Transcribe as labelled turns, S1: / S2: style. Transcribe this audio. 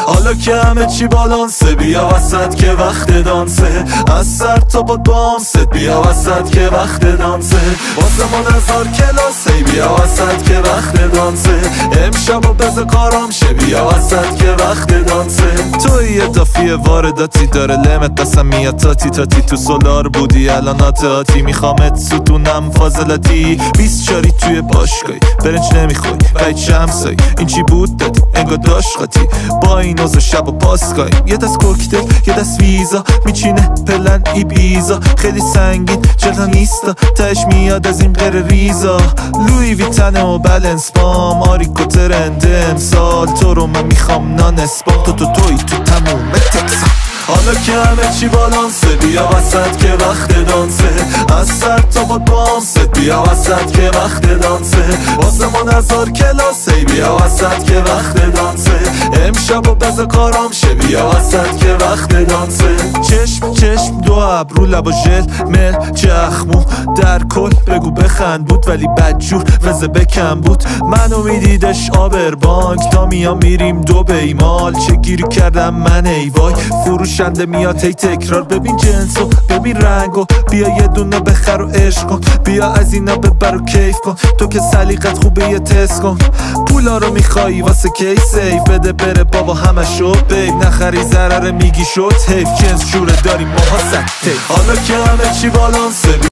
S1: حالا که همه چی بالانسه بیا وسط که وقت دانسه، از سر تا با بامست بیا وسط که وقت دانسه، واسه من 1000 کلاسه بیا وسط که وقت دانسه، امشب و بذار کارام شه بیا وسط که وقت دانسه. توی اضافی وارداتی داره لمت قسمیاتاتی تاتی تو سولار بودی الان آتی میخوامت ستونم فاضلاتی 20 شاری توی باشگاهی برنج نمیخوای باید شمسایی این چی بود دادی انگار داشت خاطی با این اوزا شب و پاسگاهی یه دست کوکتل یه دست ویزا میچینه پلن ایبیزا خیلی سنگین جلتا نیستا تش میاد از این غیر ریزا لوی ویتنه و بلنس با ماریکو ترنده امسال تو رو من میخوام نانسباق توی تو تموم تکسا. حالا که همه چی بالانسه بیا وسط که وقت دانسه، از سر تا با بامست بیا وسط که وقت دانسه، واسه من 1000 کلاسه بیا وسط که وقت دانسه، امشب و بذار کارام شه بیا وسط که وقت دانسه. چشم دو ابرو لبا ژل مل چخمو در کل بگو بخند بود ولی بدجور وزه بکم بود منو میدیدش آبر بانک تا میام میریم دو بیمال چه گیری کردم من ای وای فروشنده میاد هی تکرار ببین جنسو ببین رنگو بیا یه دونه بخر و عشق کن بیا از اینا ببر و کیف کن تو که سلیقت خوبه یه تست کن پولا رو میخوایی واسه کی سیف بده بره بابا همشو بیب نخری ضرره میگی شد حیف جنس شوره داریم ماها سکته. حالا که همه چی بالانسه